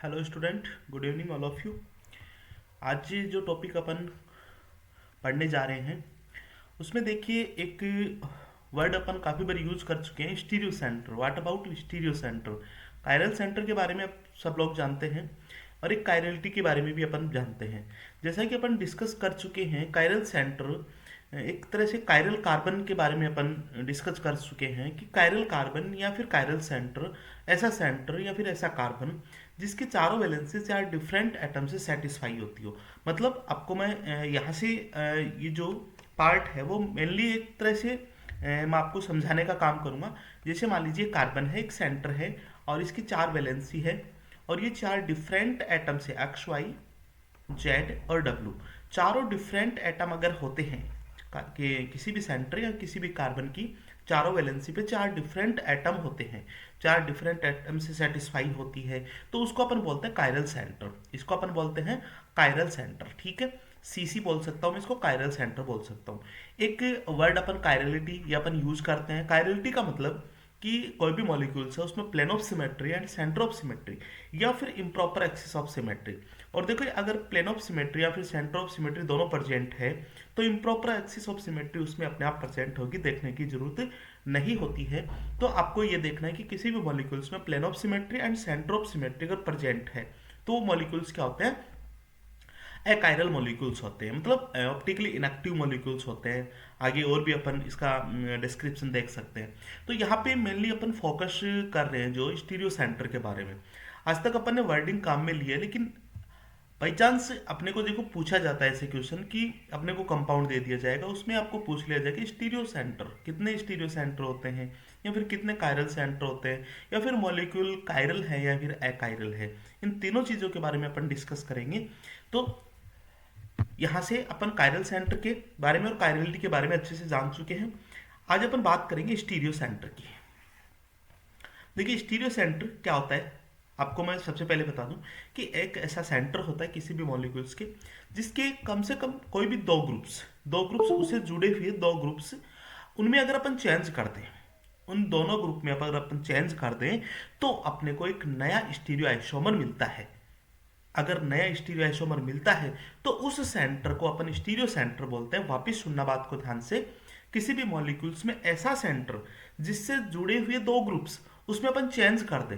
Hello student, good evening all of you. आज जो topic अपन पढ़ने जा रहे हैं उसमें देखिए एक वर्ड अपन काफ़ी बार यूज कर चुके हैं, stereo centre. What about stereo centre? Chiral centre के बारे में आप सब लोग जानते हैं और एक कायरलिटी के बारे में भी अपन जानते हैं। जैसा कि अपन डिस्कस कर चुके हैं, कायरल सेंटर एक तरह से कायरल कार्बन के बारे में अपन डिस्कस कर चुके हैं कि कायरल कार्बन या फिर कायरल सेंटर ऐसा सेंटर या फिर ऐसा कार्बन जिसके चारों वैलेंसी चार डिफरेंट एटम से सेटिस्फाई होती हो। मतलब आपको मैं यहाँ से ये जो पार्ट है वो मेनली एक तरह से मैं आपको समझाने का काम करूँगा। जैसे मान लीजिए कार्बन है, एक सेंटर है और इसकी चार वैलेंसी है और ये चार डिफरेंट एटम से एक्स वाई जेड और डब्ल्यू, चारों डिफरेंट एटम अगर होते हैं कि किसी भी सेंटर या किसी भी कार्बन की चारों वैलेंसी पे चार डिफरेंट एटम होते हैं, चार डिफरेंट एटम से सेटिस्फाई होती है, तो उसको अपन बोलते हैं कायरल सेंटर। इसको अपन बोलते हैं कायरल सेंटर, ठीक है। सीसी बोल सकता हूँ मैं इसको, कायरल सेंटर बोल सकता हूँ। एक वर्ड अपन कायरलिटी या अपन यूज करते हैं। कायरलिटी का मतलब कि कोई भी मॉलिक्यूल्स है उसमें plane of symmetry and centre of symmetry या फिर इम्प्रॉपर एक्सिस ऑफ सिमेट्री। और देखो अगर प्लेन ऑफ सिमेट्री या फिर सेंटर ऑफ सिमेट्री दोनों प्रेजेंट है तो इम्प्रॉपर एक्सिस ऑफ सिमेट्री उसमें अपने आप प्रेजेंट होगी, देखने की जरूरत नहीं होती है। तो आपको ये देखना है कि किसी भी मॉलिक्यूल्स में plane of symmetry and centre of symmetry अगर प्रेजेंट है तो वो मॉलिक्यूल्स क्या होते हैं? एकायरल मॉलिक्यूल्स होते हैं, मतलब ऑप्टिकली इनएक्टिव मॉलिक्यूल्स होते हैं। आगे और भी अपन इसका डिस्क्रिप्शन देख सकते हैं। तो यहाँ पे मेनली अपन फोकस कर रहे हैं जो स्टीरियो सेंटर के बारे में। आज तक अपन ने वर्डिंग काम में लिया है, लेकिन बाई चांस अपने को देखो पूछा जाता है ऐसे क्वेश्चन कि अपने को कंपाउंड दे दिया जाएगा, उसमें आपको पूछ लिया जाएगा स्टीरियो सेंटर कितने स्टीरियो सेंटर होते हैं या फिर कितने कायरल सेंटर होते हैं या फिर मॉलिक्यूल कायरल है या फिर अकायरल है। इन तीनों चीज़ों के बारे में अपन डिस्कस करेंगे। तो यहाँ से अपन कायरल सेंटर के बारे में और कायरलिटी के बारे में अच्छे से जान चुके हैं। आज अपन बात करेंगे स्टीरियो सेंटर की। देखिए स्टीरियो सेंटर क्या होता है, आपको मैं सबसे पहले बता दूं कि एक ऐसा सेंटर होता है किसी भी मॉलिक्यूल्स के जिसके कम से कम कोई भी दो ग्रुप्स उससे जुड़े हुए दो ग्रुप्स, उनमें अगर अपन चेंज कर दें, उन दोनों ग्रुप में अगर अपन चेंज कर दें तो अपने को एक नया स्टीरियो आइसोमर मिलता है। अगर नया स्टीरियो आइसोमर मिलता है तो उस सेंटर को अपन स्टीरियो सेंटर बोलते हैं। वापिस सुनना बात को ध्यान से, किसी भी मॉलिक्यूल्स में ऐसा सेंटर जिससे जुड़े हुए दो ग्रुप्स उसमें अपन चेंज कर दे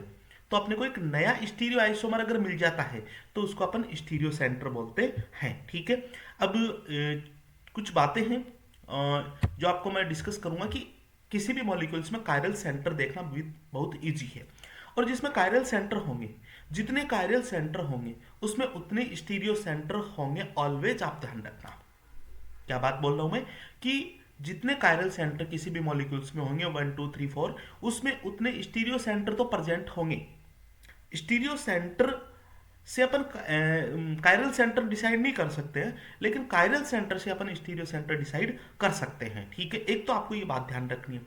तो अपने को एक नया स्टीरियो आइसोमर अगर मिल जाता है तो उसको अपन स्टीरियो सेंटर बोलते हैं, ठीक है। अब कुछ बातें हैं जो आपको मैं डिस्कस करूंगा कि किसी भी मॉलिक्यूल्स में कायरल सेंटर देखना बहुत ईजी है। और जिसमें कायरल सेंटर होंगे, जितने कायरल सेंटर होंगे उसमें उतने स्टीरियो सेंटर होंगे। ऑलवेज आप ध्यान रखना क्या बात बोल रहा हूं मैं, कि जितने कायरल सेंटर किसी भी मॉलिक्यूल्स में होंगे 1 2 3 4, उसमें उतने स्टीरियो सेंटर तो प्रेजेंट होंगे। स्टीरियो सेंटर से अपन कायरल सेंटर डिसाइड नहीं कर सकते हैं, लेकिन कायरल सेंटर से अपन स्टीरियो सेंटर डिसाइड कर सकते हैं, ठीक है। एक तो आपको ये बात ध्यान रखनी है।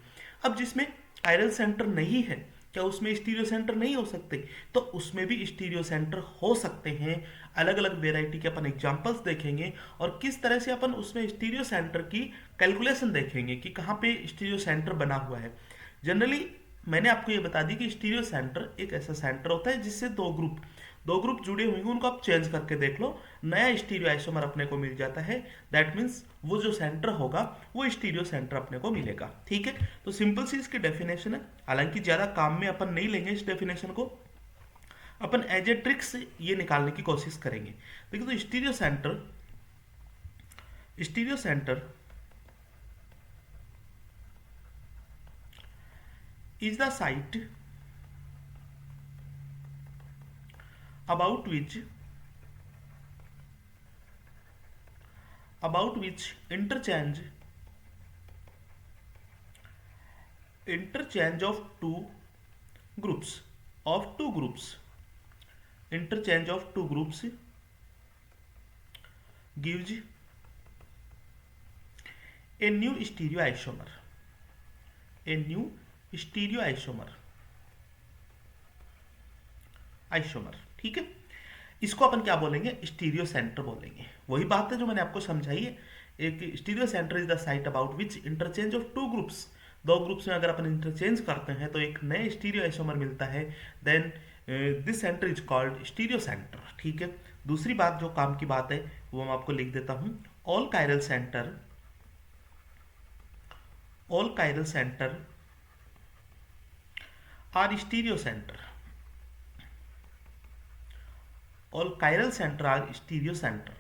अब जिसमें कायरल सेंटर नहीं है, क्या उसमें स्टीरियो सेंटर नहीं हो सकते? तो उसमें भी स्टीरियो सेंटर हो सकते हैं। अलग अलग वेराइटी के अपन एग्जांपल्स देखेंगे और किस तरह से अपन उसमें स्टीरियो सेंटर की कैलकुलेशन देखेंगे कि कहाँ पे स्टीरियो सेंटर बना हुआ है। जनरली मैंने आपको ये बता दी कि स्टीरियो सेंटर एक ऐसा सेंटर होता है जिससे दो ग्रुप जुड़े हुए हैं, उनको आप चेंज करके देख लो, नया स्टीरियो आइसोमर अपने को मिल जाता है। दैट मीन्स वो जो सेंटर होगा वो स्टीरियो सेंटर अपने को मिलेगा, ठीक है। तो सिंपल सी इसकी डेफिनेशन है, हालांकि ज़्यादा काम में अपन नहीं लेंगे इस डेफिनेशन को, अपन एज ए ट्रिक्स ये निकालने की कोशिश करेंगे। देखिए तो stereo centre is the site about which interchange of groups two groups interchange of two groups gives a new stereoisomer, ठीक है। इसको अपन क्या बोलेंगे? स्टीरियो सेंटर बोलेंगे। वही बात है जो मैंने आपको समझाई है। एक stereo centre is the site about which interchange of two groups, दो ग्रुप्स में अगर अपन इंटरचेंज करते हैं तो एक नए स्टीरियो आइसोमर मिलता है। Then this centre is called stereo centre. ठीक है, दूसरी बात जो काम की बात है वो मैं आपको लिख देता हूं। All chiral centre, all chiral centre are stereo centre, all chiral centre are stereo centre.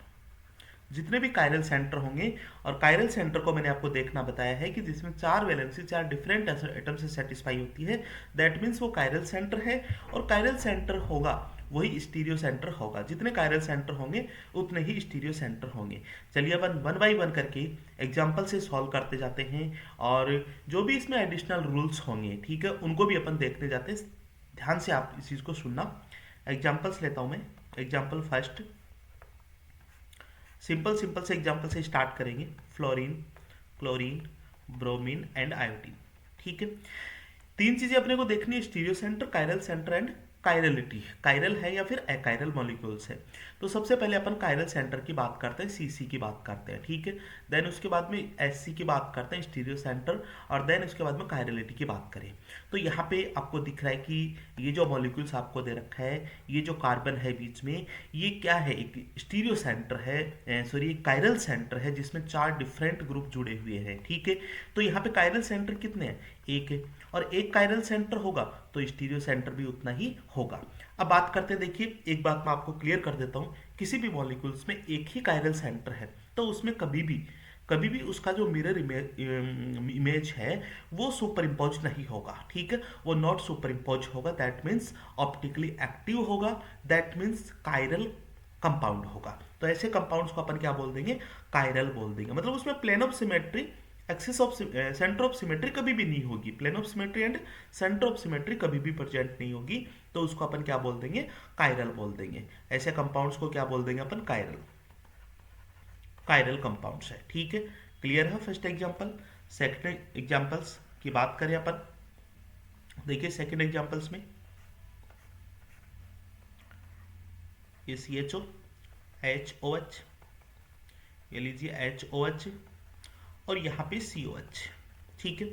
जितने भी कायरल सेंटर होंगे, और कायरल सेंटर को मैंने आपको देखना बताया है कि जिसमें चार वैलेंसी, चार डिफरेंट एटम से सेटिस्फाई होती है, दैट मीन्स वो कायरल सेंटर है। और कायरल सेंटर होगा वही स्टीरियो सेंटर होगा। जितने कायरल सेंटर होंगे उतने ही स्टीरियो सेंटर होंगे। चलिए अपन वन बाई वन करके एग्जाम्पल से सॉल्व करते जाते हैं, और जो भी इसमें एडिशनल रूल्स होंगे, ठीक है, उनको भी अपन देखते जाते हैं। ध्यान से आप इस चीज़ को सुनना। एग्जाम्पल्स लेता हूँ मैं। एग्जाम्पल फर्स्ट, सिंपल सिंपल से एग्जाम्पल से स्टार्ट करेंगे। Fluorine, chlorine, bromine and iodine. ठीक है, तीन चीजें अपने को देखनी है, stereo centre, chiral centre and chirality. Chiral है या फिर अकायरल मॉलिक्यूल्स है। तो सबसे पहले अपन कायरल सेंटर की बात करते हैं, सीसी की बात करते हैं। ठीक है, देन उसके बाद में एससी की बात करते हैं, स्टीरियो सेंटर, और देन उसके बाद में कायरलिटी की बात करें। तो यहाँ पे आपको दिख रहा है कि ये जो मॉलिक्यूल्स आपको दे रखा है, ये जो कार्बन है बीच में, ये क्या है, एक स्टीरियो सेंटर है, सॉरी एक कायरल सेंटर है जिसमें चार डिफरेंट ग्रुप जुड़े हुए हैं। ठीक है, तो यहाँ पे कायरल सेंटर कितने हैं, एक है, और एक कायरल सेंटर होगा तो स्टीरियो सेंटर भी उतना ही होगा। अब बात करते हैं, देखिए एक बात मैं आपको क्लियर कर देता हूँ, किसी भी मॉलिक्यूल्स में एक ही कायरल सेंटर है तो उसमें कभी भी उसका जो मिरर इमेज है वो सुपर इम्पोज नहीं होगा। ठीक है, वो नॉट सुपर इम्पोज होगा, दैट मीन्स ऑप्टिकली एक्टिव होगा, दैट मीन्स कायरल कंपाउंड होगा। तो ऐसे कंपाउंड्स को अपन क्या बोल देंगे, कायरल बोल देंगे। मतलब उसमें plane of symmetry, axis of centre of symmetry कभी भी नहीं होगी, plane of symmetry and centre of symmetry कभी भी प्रेजेंट नहीं होगी, तो उसको अपन क्या बोल देंगे, कायरल बोल देंगे। ऐसे कंपाउंड्स को क्या बोल देंगे अपन, कायरल, कायरल कंपाउंड्स है। ठीक है, क्लियर है फर्स्ट एग्जांपल। सेकंड एग्जांपल्स की बात करें अपन, देखिए सेकंड एग्जांपल्स में ये CHO, HOH, ये लीजिए HOH, और यहाँ पे COH। ठीक है,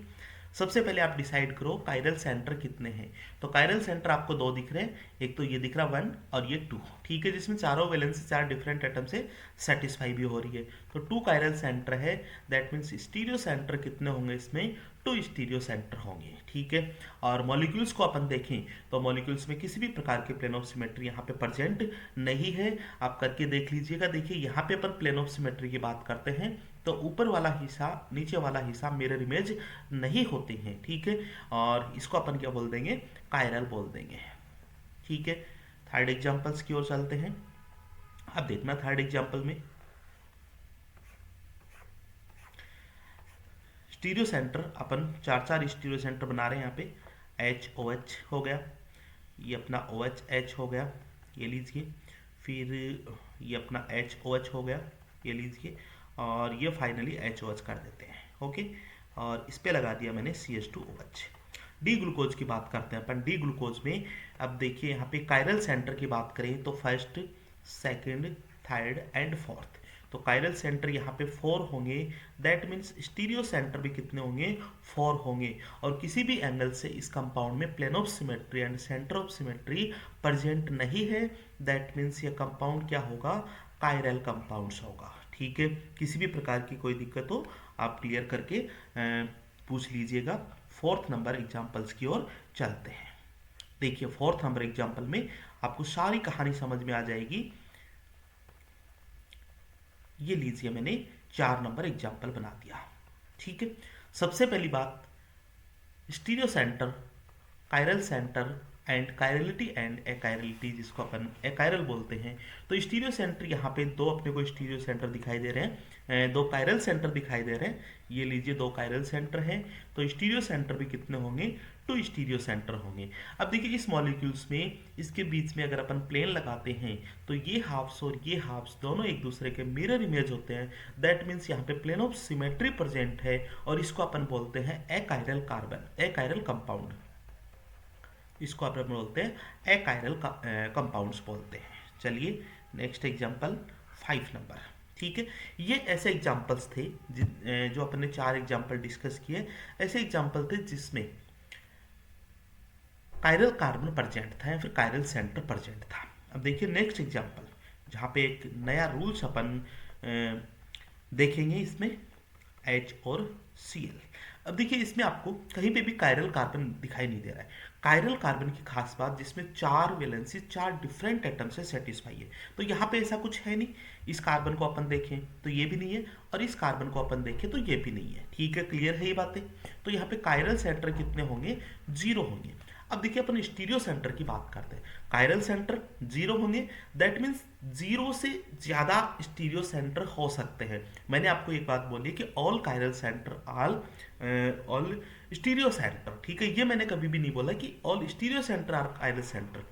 सबसे पहले आप डिसाइड करो कायरल सेंटर कितने हैं। तो कायरल सेंटर आपको दो दिख रहे हैं, एक तो ये दिख रहा 1 और ये 2। ठीक है, जिसमें चारों वैलेंसी चार डिफरेंट एटम से सेटिस्फाई भी हो रही है, तो 2 कायरल सेंटर है। दैट मीन्स स्टीरियो सेंटर कितने होंगे इसमें, 2 स्टीरियो सेंटर होंगे। ठीक है, और मॉलिक्यूल्स को अपन देखें तो मॉलिक्यूल्स में किसी भी प्रकार के प्लेन ऑफ सिमेट्री यहाँ पे प्रेजेंट नहीं है। आप करके देख लीजिएगा। देखिए यहाँ पे अपन प्लेन ऑफ सिमेट्री की बात करते हैं तो ऊपर वाला हिस्सा, नीचे वाला हिस्सा मिरर इमेज नहीं होते हैं। ठीक है, और इसको अपन क्या बोल देंगे, कायरल बोल देंगे। ठीक है, थर्ड एग्जांपल्स की ओर चलते हैं। अब देखना थर्ड एग्जांपल में स्टीरियो सेंटर, अपन चार चार स्टीरियो सेंटर बना रहे हैं। यहाँ पे HOH हो गया, ये अपना OH हो गया, ये लीजिए, फिर ये अपना HOH हो गया, ये लीजिए, और ये फाइनली HOH कर देते हैं। ओके, और इस पे लगा दिया मैंने CH2OH। डी ग्लूकोज की बात करते हैं अपन। डी ग्लूकोज में अब देखिए यहाँ पे कायरल सेंटर की बात करें तो first, second, third and fourth. तो कायरल सेंटर यहाँ पे 4 होंगे, दैट मीन्स स्टीरियो सेंटर भी कितने होंगे, 4 होंगे। और किसी भी एंगल से इस कंपाउंड में plane of symmetry and centre of symmetry present नहीं है, दैट मीन्स ये कंपाउंड क्या होगा, कायरल कंपाउंड्स होगा। ठीक है, किसी भी प्रकार की कोई दिक्कत हो आप क्लियर करके पूछ लीजिएगा। फोर्थ नंबर एग्जाम्पल्स की ओर चलते हैं। देखिए फोर्थ नंबर एग्जाम्पल में आपको सारी कहानी समझ में आ जाएगी। ये लीजिए मैंने 4 नंबर एग्जाम्पल बना दिया। ठीक है, सबसे पहली बात, stereo centre, chiral centre and chirality and achirality, जिसको अपन अकायरल बोलते हैं। तो स्टीरियो सेंटर यहाँ पे दो अपने को स्टीरियो सेंटर दिखाई दे रहे हैं, 2 कायरल सेंटर दिखाई दे रहे हैं। ये लीजिए 2 कायरल सेंटर हैं, तो स्टीरियो सेंटर भी कितने होंगे, 2 स्टीरियो सेंटर होंगे। अब देखिए इस मॉलिक्यूल्स में इसके बीच में अगर अपन प्लेन लगाते हैं तो ये हाफ्स और ये हाफ्स दोनों एक दूसरे के मिरर इमेज होते हैं, दैट मीन्स यहाँ पे प्लेन ऑफ सिमेट्री प्रेजेंट है, और इसको अपन बोलते हैं अकायरल कार्बन, अकायरल कंपाउंड। इसको अपन बोलते हैं अकायरल कंपाउंड्स बोलते हैं। चलिए नेक्स्ट एग्जांपल 5 नंबर। ठीक है, ये ऐसे एग्जांपल्स थे जो अपन ने 4 एग्जांपल डिस्कस किए, ऐसे एग्जांपल थे जिसमें कायरल कार्बन प्रेजेंट था या फिर कायरल सेंटर प्रेजेंट था। अब देखिए नेक्स्ट एग्जांपल, जहाँ पे एक नया रूल्स अपन देखेंगे इसमें एच और सी एल। अब देखिए इसमें आपको कहीं पे भी कायरल कार्बन दिखाई नहीं दे रहा है। कायरल कार्बन की खास बात जिसमें 4 वैलेंसी 4 डिफरेंट एटम से सेटिस्फाई है, तो यहाँ पे ऐसा कुछ है नहीं। इस कार्बन को अपन देखें तो ये भी नहीं है, और इस कार्बन को अपन देखें तो ये भी नहीं है। ठीक है, क्लियर है ये बातें। तो यहाँ पे कायरल सेंटर कितने होंगे, 0 होंगे। अब देखिए अपन स्टीरियो सेंटर की बात करते हैं, कायरल सेंटर 0 होंगे, दैट मीन्स 0 से ज्यादा स्टीरियो सेंटर हो सकते हैं। मैंने आपको एक बात बोली कि all chiral centre all stereo centre, ठीक है, ये मैंने कभी भी नहीं बोला कि all stereo centre are chiral centre.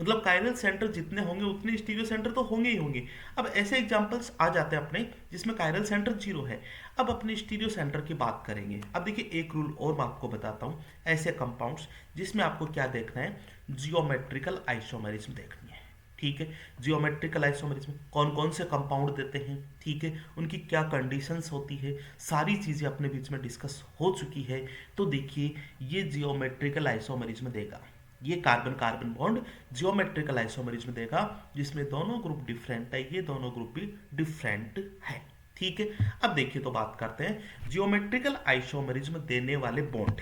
मतलब कायरल सेंटर जितने होंगे उतने स्टीरियो सेंटर तो होंगे ही होंगे। अब ऐसे एग्जांपल्स आ जाते हैं अपने जिसमें कायरल सेंटर 0 है। अब अपने स्टीरियो सेंटर की बात करेंगे। अब देखिए एक रूल और मैं आपको बताता हूँ, ऐसे कंपाउंड्स जिसमें आपको क्या देखना है, जियोमेट्रिकल आइसोमेरिज्म देखनी है। ठीक है, जियोमेट्रिकल आइसोमेरिज्म कौन कौन से कंपाउंड देते हैं, ठीक है, उनकी क्या कंडीशंस होती है, सारी चीज़ें अपने बीच में डिस्कस हो चुकी है। तो देखिए ये जियोमेट्रिकल आइसोमेरिज्म देगा, ये carbon carbon bond geometrical isomerism देगा जिसमें दोनों ग्रुप डिफरेंट है, ये दोनों ग्रुप भी डिफरेंट है। ठीक है, अब देखिए तो बात करते हैं जियोमेट्रिकल आइसोमेरिज्म देने वाले बॉन्ड,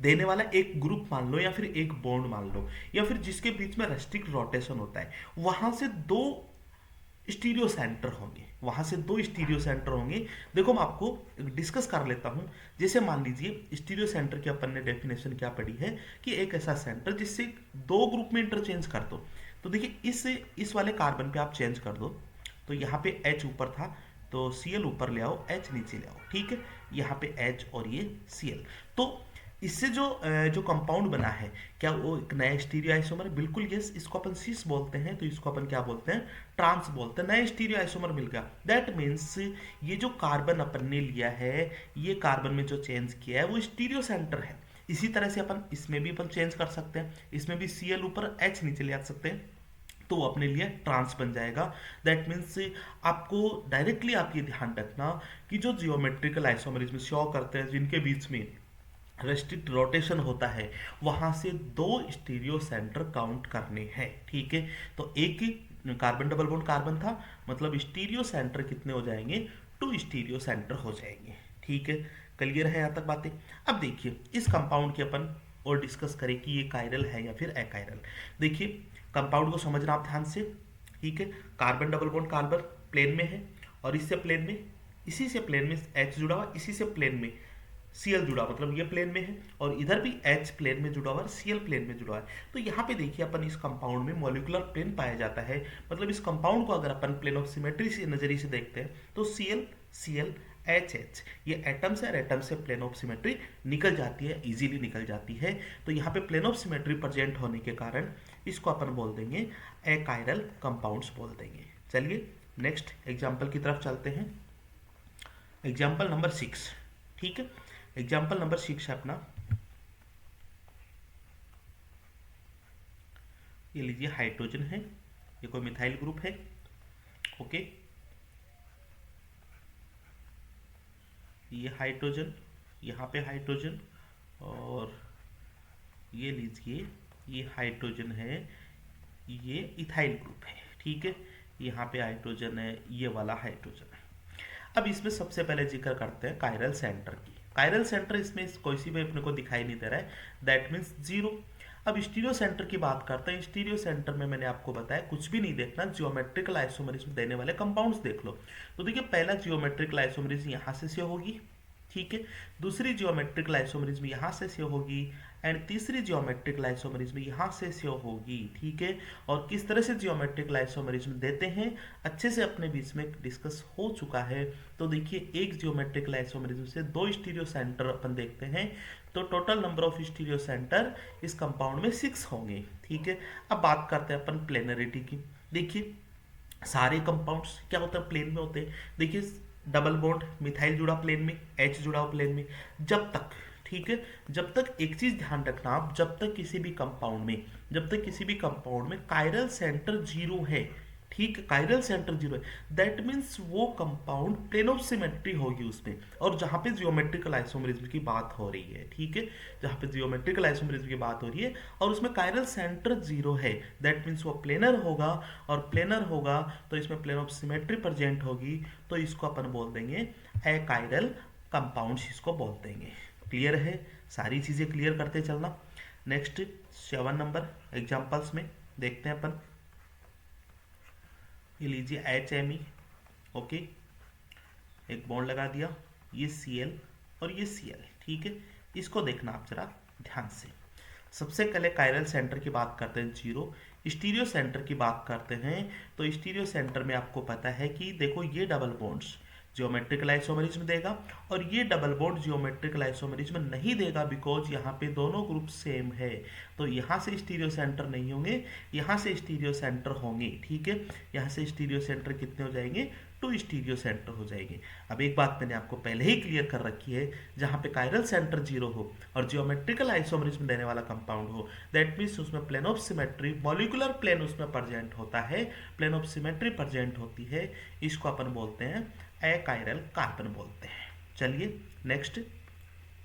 देने वाला एक ग्रुप मान लो या फिर एक बॉन्ड मान लो, या फिर जिसके बीच में रेस्ट्रिक्ट रोटेशन होता है, वहां से दो स्टीरियो सेंटर होंगे, वहां से दो स्टीरियो सेंटर होंगे। देखो मैं आपको डिस्कस कर लेता हूं। जैसे मान लीजिए स्टीरियो सेंटर की अपन ने डेफिनेशन क्या पढ़ी है कि एक ऐसा सेंटर जिससे दो ग्रुप में इंटरचेंज कर दो। तो देखिए इस वाले कार्बन पे आप चेंज कर दो, तो यहाँ पे H ऊपर था तो Cl ऊपर ले आओ, H नीचे ले आओ। ठीक है, यहाँ पे H और ये Cl, तो इससे जो कंपाउंड बना है क्या वो एक नया स्टीरियो आइसोमर है? बिल्कुल यस, इसको अपन सिस बोलते हैं, तो इसको अपन क्या बोलते हैं, ट्रांस बोलते हैं। नया स्टीरियो आइसोमर मिल गया, दैट मीन्स ये जो कार्बन अपन ने लिया है, ये कार्बन में जो चेंज किया है वो स्टीरियो सेंटर है। इसी तरह से अपन इसमें भी अपन चेंज कर सकते हैं, इसमें भी Cl ऊपर H नीचे ले आ सकते हैं, तो वो अपने लिए ट्रांस बन जाएगा। दैट मीन्स आपको डायरेक्टली आप ये ध्यान रखना कि जो जियोमेट्रिकल आइसोमरिज्म शो करते हैं जिनके बीच में रेस्ट्रिक्ट रोटेशन होता है, वहां से दो स्टीरियो सेंटर काउंट करने हैं। ठीक है, तो एक कार्बन डबल बॉन्ड कार्बन था, मतलब स्टीरियो सेंटर कितने हो जाएंगे, 2 स्टीरियो सेंटर हो जाएंगे। ठीक है, क्लियर है यहाँ तक बातें। अब देखिए इस कंपाउंड के अपन और डिस्कस करें कि ये कायरल है या फिर अकायरल। देखिए कंपाउंड को समझना आप ध्यान से। ठीक है, carbon double bond carbon plane में है, और इससे प्लेन में, इसी से प्लेन में H जुड़ा हुआ, इसी से प्लेन में Cl जुड़ा, मतलब ये प्लेन में है, और इधर भी H प्लेन में जुड़ा हुआ है, Cl प्लेन में जुड़ा है। तो यहाँ पे देखिए अपन इस कंपाउंड में मॉलिक्यूलर प्लेन पाया जाता है। मतलब इस कंपाउंड को अगर अपन प्लेन ऑफ सिमेट्री से नजरिए से देखते हैं तो Cl Cl H H ये एटम्स है, एटम से प्लेन ऑफ सिमेट्री निकल जाती है, इजीली निकल जाती है। तो यहाँ पे प्लेन ऑफ सिमेट्री प्रेजेंट होने के कारण इसको अपन बोल देंगे अकायरल कंपाउंड्स बोल देंगे। चलिए नेक्स्ट एग्जाम्पल की तरफ चलते हैं। Example number 6। ठीक है, एग्जाम्पल नंबर 6 है अपना, ये लीजिए हाइड्रोजन है, ये कोई मिथाइल ग्रुप है। ओके, ये हाइड्रोजन, यहाँ पे हाइड्रोजन, और ये लीजिए ये हाइड्रोजन है, ये इथाइल ग्रुप है। ठीक है, यहाँ पे हाइड्रोजन है, ये वाला हाइड्रोजन है। अब इसमें सबसे पहले जिक्र करते हैं कायरल सेंटर की। कायरल सेंटर इसमें कोई सी भी अपने को दिखाई नहीं दे रहा है, दैट मीन्स 0। अब स्टीरियो सेंटर की बात करते हैं। स्टीरियो सेंटर में मैंने आपको बताया कुछ भी नहीं देखना, जियोमेट्रिकल आइसोमेरिज्म देने वाले कंपाउंड्स देख लो। तो देखिए पहला जियोमेट्रिकल आइसोमेरिज्म यहाँ से होगी, ठीक है, दूसरी जियोमेट्रिकल आइसोमेरिज्म यहाँ से होगी, एंड तीसरी जियोमेट्रिकल आइसोमेरिज्म यहाँ से होगी। ठीक है, और किस तरह से जियोमेट्रिकल आइसोमेरिज्म देते हैं अच्छे से अपने बीच में डिस्कस हो चुका है। तो देखिए एक जियोमेट्रिकल आइसोमेरिज्म से 2 स्टीरियो सेंटर अपन देखते हैं, तो total number of stereo centre इस कंपाउंड में 6 होंगे। ठीक है, अब बात करते हैं अपन प्लेनरिटी की। देखिए सारे कंपाउंड्स क्या होता है, प्लेन में होते हैं। देखिए डबल बॉन्ड मिथाइल जुड़ा प्लेन में, H जुड़ा प्लेन में, जब तक, ठीक है, जब तक एक चीज ध्यान रखना आप, जब तक किसी भी कंपाउंड में कायरल सेंटर 0 है, ठीक, कायरल सेंटर जीरो है, दैट मीन्स वो कंपाउंड प्लेन ऑफ सिमेट्री होगी उसमें, और जहाँ पे जियोमेट्रिकल आइसोमेरिज्म की बात हो रही है, ठीक है, जहाँ पे जियोमेट्रिकल आइसोमेरिज्म की बात हो रही है और उसमें कायरल सेंटर जीरो है, दैट मीन्स वो प्लेनर होगा, और प्लेनर होगा तो इसमें प्लेन ऑफ सिमेट्री प्रेजेंट होगी, तो इसको अपन बोल देंगे अकायरल कंपाउंड्स, इसको बोल देंगे। क्लियर है, सारी चीज़ें क्लियर करते चलना। नेक्स्ट 7 नंबर एग्जाम्पल्स में देखते हैं अपन। ये लीजिए HMe, ओके, एक बॉन्ड लगा दिया, ये Cl और ये Cl, ठीक है, इसको देखना आप जरा ध्यान से। सबसे पहले कायरल सेंटर की बात करते हैं जीरो, स्टीरियो सेंटर की बात करते हैं। तो स्टीरियो सेंटर में आपको पता है कि देखो ये डबल बॉन्ड्स जियोमेट्रिकल आइसोमेरिज्म देगा, और ये डबल बॉन्ड जियोमेट्रिकल आइसोमेरिज्म नहीं देगा, बिकॉज यहाँ पे दोनों ग्रुप सेम है, तो यहाँ से स्टीरियो सेंटर नहीं होंगे, यहाँ से स्टीरियो सेंटर होंगे, ठीक है, यहाँ से स्टीरियो सेंटर कितने हो जाएंगे, 2 स्टीरियो सेंटर हो जाएंगे। अब एक बात मैंने आपको पहले ही क्लियर कर रखी है, जहाँ पे कायरल सेंटर जीरो हो और जियोमेट्रिकल आइसोमेरिज्म देने वाला कंपाउंड हो, दैट मीन्स उसमें plane of symmetry, molecular plane उसमें प्रेजेंट होता है, प्लेन ऑफ सिमेट्री प्रेजेंट होती है, इसको अपन बोलते हैं अकायरल कार्बन बोलते हैं। चलिए नेक्स्ट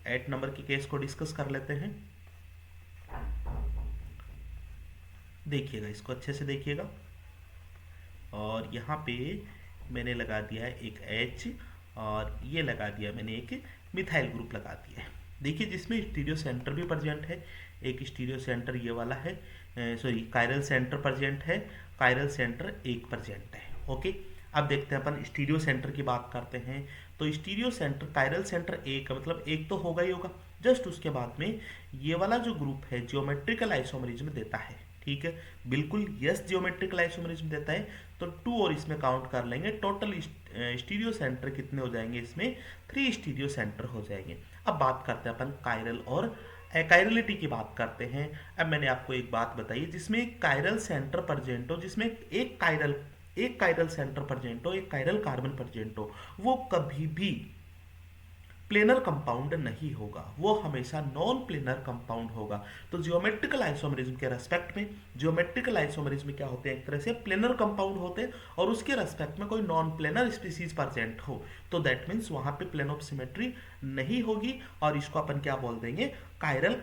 8 नंबर की केस को डिस्कस कर लेते हैं। देखिएगा, इसको अच्छे से देखिएगा, और यहाँ पे मैंने लगा दिया है एक H, और ये लगा दिया मैंने एक मिथाइल ग्रुप लगा दिया है। देखिए जिसमें स्टीरियो सेंटर भी प्रेजेंट है, एक स्टीरियो सेंटर ये वाला है, सॉरी कायरल सेंटर प्रेजेंट है, कायरल सेंटर एक प्रेजेंट है, ओके। अब देखते हैं अपन स्टीरियो सेंटर की बात करते हैं। तो स्टीरियो सेंटर कायरल सेंटर एक, मतलब एक तो होगा ही होगा, जस्ट उसके बाद में ये वाला जो ग्रुप है जियोमेट्रिकल आइसोमेरिज्म देता है, ठीक है, बिल्कुल यस जियोमेट्रिकल आइसोमेरिज्म देता है, तो 2 और इसमें काउंट कर लेंगे, टोटल स्टीरियो सेंटर कितने हो जाएंगे, इसमें 3 स्टीरियो सेंटर हो जाएंगे। अब बात करते हैं अपन कायरल और अकायरलिटी की बात करते हैं। अब मैंने आपको एक बात बताई, जिसमें कायरल सेंटर प्रेजेंट हो, जिसमें एक कायरल सेंटर प्रेजेंट हो, एक कायरल कार्बन प्रेजेंट हो, वो कभी भी प्लेनर कंपाउंड नहीं होगा, वो हमेशा नॉन प्लेनर कंपाउंड होगा। तो जियोमेट्रिकल आइसोमेरिज्म के रेस्पेक्ट में, जियोमेट्रिकल आइसोमेरिज्म क्या होते हैं, एक तरह से प्लेनर कंपाउंड होते हैं, और उसके रेस्पेक्ट में कोई नॉन प्लेनर स्पीसीज प्रेजेंट हो, तो दैट मीन्स वहां पे प्लेन ऑफ सिमेट्री नहीं होगी, और इसको अपन क्या बोल देंगे, कायरल,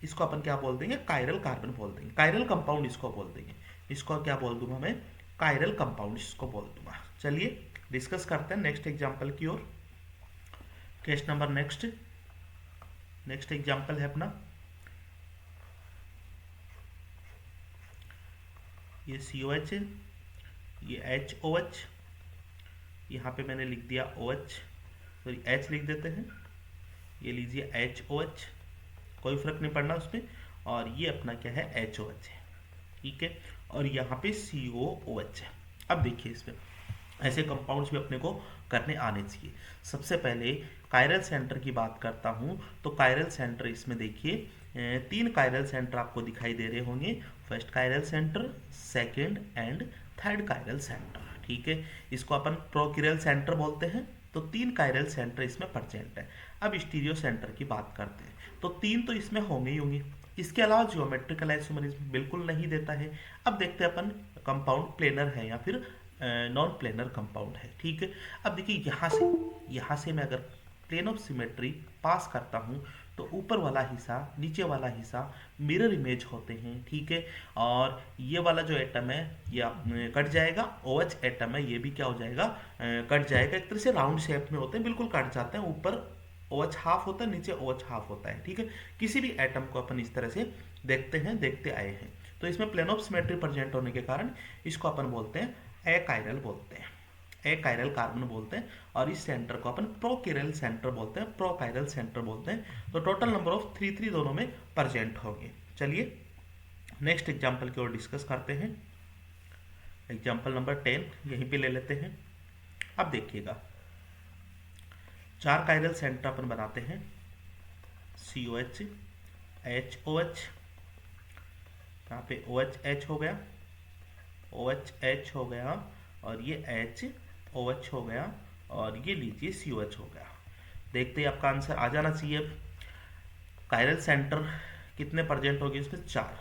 इसको अपन क्या बोल देंगे, कायरल कार्बन बोल देंगे, कायरल कंपाउंड इसको बोल देंगे, इसको क्या बोल दूंगा मैं, कायरल कंपाउंड इसको बोल दूंगा। चलिए डिस्कस करते हैं नेक्स्ट एग्जांपल की ओर। केस नंबर नेक्स्ट एग्जांपल है अपना, ये COH है, ये HOH, यहाँ पे मैंने लिख दिया OH, सॉरी H लिख देते हैं, ये लीजिए HOH, कोई फर्क नहीं पड़ना उसमें, और ये अपना क्या है HOH है, ठीक है, और यहाँ पे COOH है। अब देखिए इसमें ऐसे कंपाउंड्स भी अपने को करने आने चाहिए। सबसे पहले कायरल सेंटर की बात करता हूँ, तो कायरल सेंटर इसमें देखिए 3 कायरल सेंटर आपको दिखाई दे रहे होंगे, first chiral centre, second and third chiral centre, ठीक है, इसको अपन प्रोकिरल सेंटर बोलते हैं। तो 3 कायरल सेंटर इसमें प्रेजेंट है। अब स्टीरियो सेंटर की बात करते हैं, तो 3 तो इसमें होंगे ही होंगे, इसके अलावा जियोमेट्रिकल आइसोमेरिज्म बिल्कुल नहीं देता है। अब देखते हैं अपन कंपाउंड प्लेनर है या फिर नॉन प्लेनर कंपाउंड है, ठीक है। अब देखिए यहाँ से मैं अगर प्लेन ऑफ सिमेट्री पास करता हूँ, तो ऊपर वाला हिस्सा, नीचे वाला हिस्सा मिरर इमेज होते हैं, ठीक है, और ये वाला जो एटम है ये कट जाएगा, OH एटम है ये भी क्या हो जाएगा, कट जाएगा, एक तरह से राउंड शेप में होते हैं, बिल्कुल कट जाते हैं, ऊपर OH हाफ होता है, नीचे OH हाफ होता है, ठीक है। किसी भी एटम को अपन इस तरह से देखते आए हैं, तो इसमें प्लेन ऑफ सिमेट्री प्रेजेंट होने के कारण इसको अपन बोलते हैं अकायरल बोलते हैं, अकायरल कार्बन बोलते हैं, और इस सेंटर को अपन प्रोकिरल सेंटर बोलते हैं, प्रोकायरल सेंटर बोलते हैं। तो टोटल नंबर ऑफ 3 दोनों में प्रेजेंट होंगे। चलिए नेक्स्ट एग्जांपल की ओर डिस्कस करते हैं। एग्जांपल नंबर 10 यहीं पे ले लेते हैं। अब देखिएगा 4 कायरल सेंटर अपन बनाते हैं, COH, HOH, यहाँ पे OH हो गया, OH हो गया, और ये HOH हो गया, और ये लीजिए COH हो गया। देखते ही आपका आंसर आ जाना चाहिए। कायरल सेंटर कितने प्रेजेंट होंगे इसमें, 4,